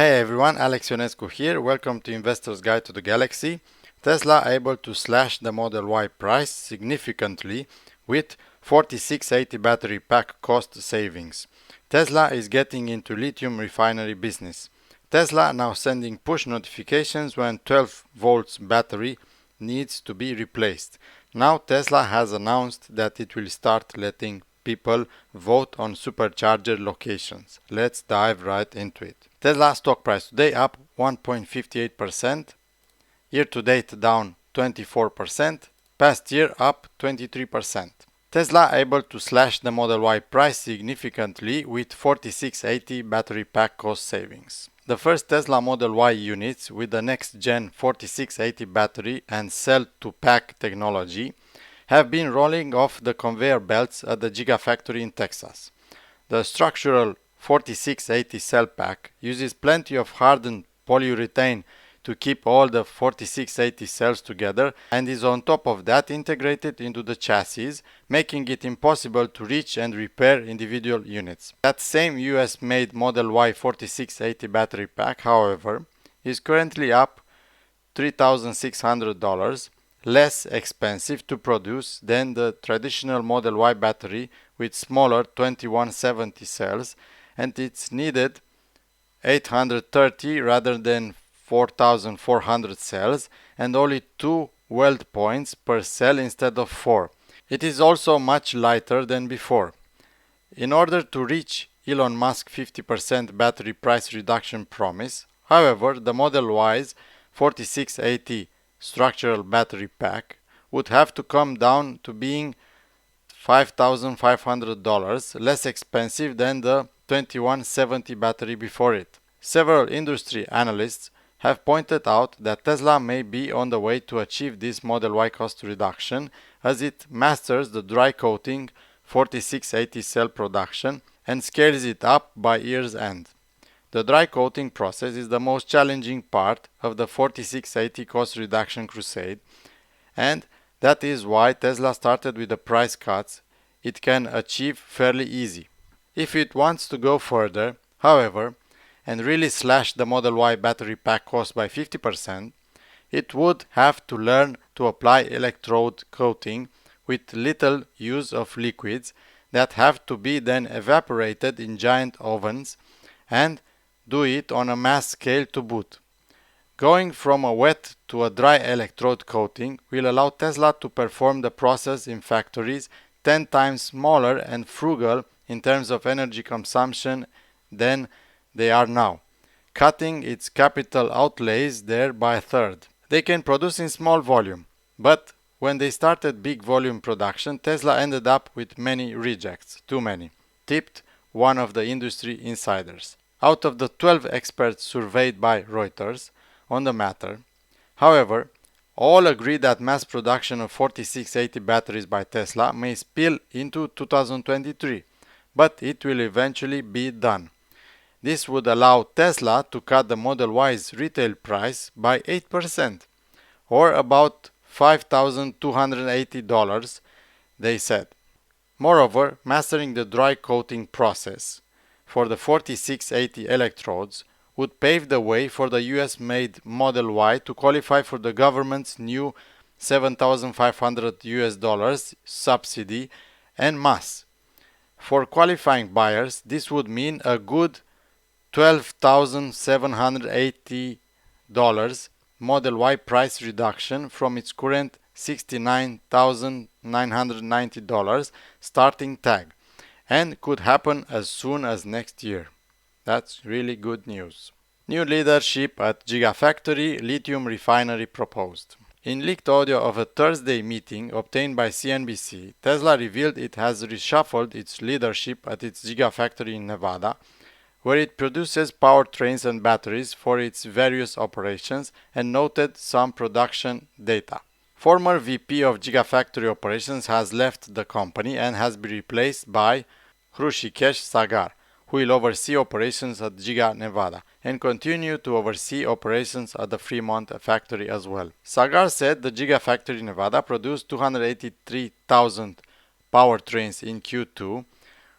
Hey everyone, Alex Ionescu here. Welcome to Investor's Guide to the Galaxy. Tesla able to slash the Model Y price significantly with 4680 battery pack cost savings. Tesla is getting into lithium refinery business. Tesla now sending push notifications when 12 volts battery needs to be replaced. Now Tesla has announced that it will start letting people vote on Supercharger locations. Let's dive right into it. Tesla stock price today up 1.58%, year to date down 24%, past year up 23%. Tesla able to slash the Model Y price significantly with 4680 battery pack cost savings. The first Tesla Model Y units with the next gen 4680 battery and cell-to-pack technology have been rolling off the conveyor belts at the Gigafactory in Texas. The structural 4680 cell pack uses plenty of hardened polyurethane to keep all the 4680 cells together and is on top of that integrated into the chassis, making it impossible to reach and repair individual units. That same US-made Model Y 4680 battery pack, however, is currently up $3,600, less expensive to produce than the traditional Model Y battery with smaller 2170 cells, and it's needed 830 rather than 4400 cells and only 2 weld points per cell instead of 4. It is also much lighter than before. In order to reach Elon Musk's 50% battery price reduction promise, however, the Model Y's 4680 structural battery pack would have to come down to being $5,500, less expensive than the 2170 battery before it. Several industry analysts have pointed out that Tesla may be on the way to achieve this Model Y cost reduction as it masters the dry coating 4680 cell production and scales it up by year's end. The dry coating process is the most challenging part of the 4680 cost reduction crusade, and that is why Tesla started with the price cuts it can achieve fairly easy. If it wants to go further, however, and really slash the Model Y battery pack cost by 50%, it would have to learn to apply electrode coating with little use of liquids that have to be then evaporated in giant ovens and do it on a mass scale to boot. Going from a wet to a dry electrode coating will allow Tesla to perform the process in factories 10 times smaller and frugal in terms of energy consumption than they are now, cutting its capital outlays there by a third. They can produce in small volume, but when they started big volume production, Tesla ended up with many rejects, too many, tipped one of the industry insiders. Out of the 12 experts surveyed by Reuters on the matter, however, all agree that mass production of 4680 batteries by Tesla may spill into 2023, but it will eventually be done. This would allow Tesla to cut the Model Y's retail price by 8%, or about $5,280, they said. Moreover, mastering the dry coating process for the 4680 electrodes would pave the way for the US-made Model Y to qualify for the government's new $7,500 subsidy en masse. For qualifying buyers, this would mean a good $12,780 Model Y price reduction from its current $69,990 starting tag, and could happen as soon as next year. That's really good news. New leadership at Gigafactory, Lithium Refinery proposed. In leaked audio of a Thursday meeting obtained by CNBC, Tesla revealed it has reshuffled its leadership at its Gigafactory in Nevada, where it produces powertrains and batteries for its various operations, and noted some production data. Former VP of Gigafactory operations has left the company and has been replaced by Hrusikesh Sagar, who will oversee operations at Giga Nevada and continue to oversee operations at the Fremont factory as well. Sagar said the Gigafactory Nevada produced 283,000 powertrains in Q2,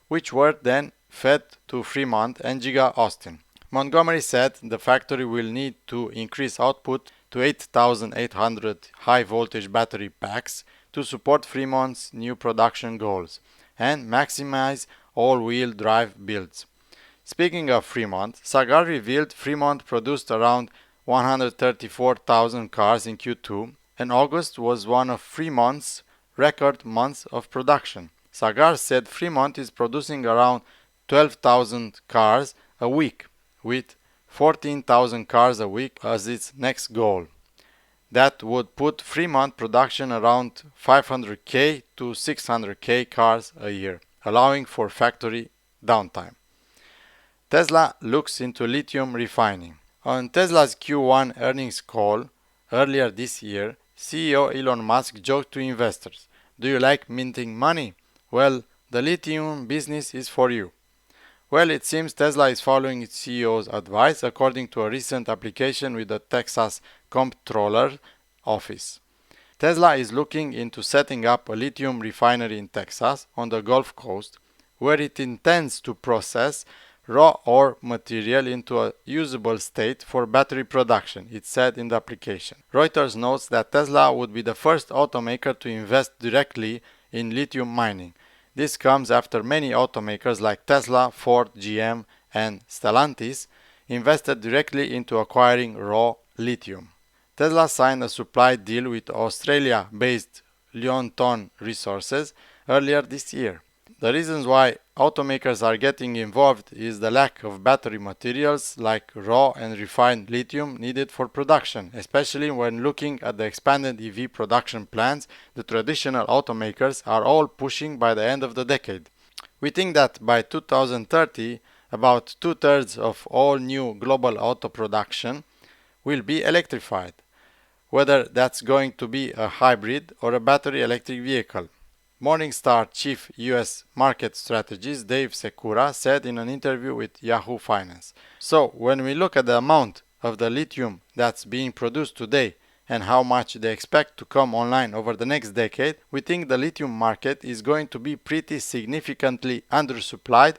which were then fed to Fremont and Giga Austin. Montgomery said the factory will need to increase output to 8,800 high-voltage battery packs to support Fremont's new production goals and maximize all-wheel drive builds. Speaking of Fremont, Sagar revealed Fremont produced around 134,000 cars in Q2, and August was one of Fremont's record months of production. Sagar said Fremont is producing around 12,000 cars a week, with 14,000 cars a week as its next goal. That would put Fremont production around 500k to 600k cars a year, allowing for factory downtime. Tesla looks into lithium refining. On Tesla's Q1 earnings call earlier this year, CEO Elon Musk joked to investors, "Do you like minting money? Well, the lithium business is for you." Well, it seems Tesla is following its CEO's advice, according to a recent application with the Texas Comptroller Office. Tesla is looking into setting up a lithium refinery in Texas on the Gulf Coast, where it intends to process raw ore material into a usable state for battery production, it said in the application. Reuters notes that Tesla would be the first automaker to invest directly in lithium mining. This comes after many automakers like Tesla, Ford, GM, and Stellantis invested directly into acquiring raw lithium. Tesla signed a supply deal with Australia-based Leonton Resources earlier this year. The reasons why automakers are getting involved is the lack of battery materials like raw and refined lithium needed for production, especially when looking at the expanded EV production plans the traditional automakers are all pushing by the end of the decade. We think that by 2030, about 2/3 of all new global auto production will be electrified, whether that's going to be a hybrid or a battery electric vehicle. Morningstar chief U.S. market strategist Dave Secura said in an interview with Yahoo Finance. So, when we look at the amount of the lithium that's being produced today and how much they expect to come online over the next decade, we think the lithium market is going to be pretty significantly undersupplied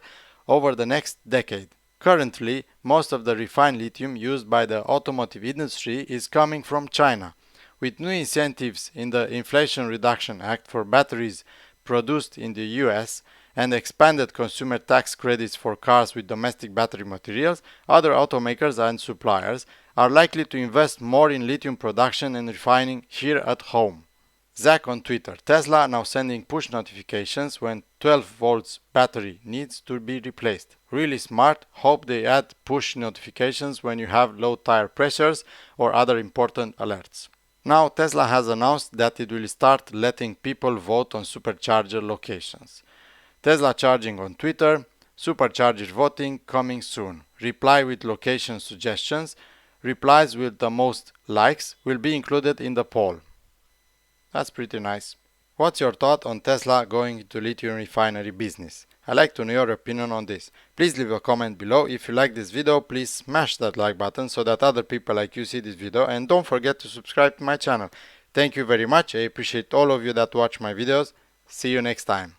over the next decade. Currently, most of the refined lithium used by the automotive industry is coming from China. With new incentives in the Inflation Reduction Act for batteries produced in the US and expanded consumer tax credits for cars with domestic battery materials, other automakers and suppliers are likely to invest more in lithium production and refining here at home. Zach on Twitter, Tesla now sending push notifications when 12 volts battery needs to be replaced. Really smart, hope they add push notifications when you have low tire pressures or other important alerts. Now Tesla has announced that it will start letting people vote on Supercharger locations. Tesla charging on Twitter, Supercharger voting coming soon. Reply with location suggestions. Replies with the most likes will be included in the poll. That's pretty nice. What's your thought on Tesla going into lithium refinery business? I'd like to know your opinion on this. Please leave a comment below. If you like this video, please smash that like button so that other people like you see this video, and don't forget to subscribe to my channel. Thank you very much. I appreciate all of you that watch my videos. See you next time.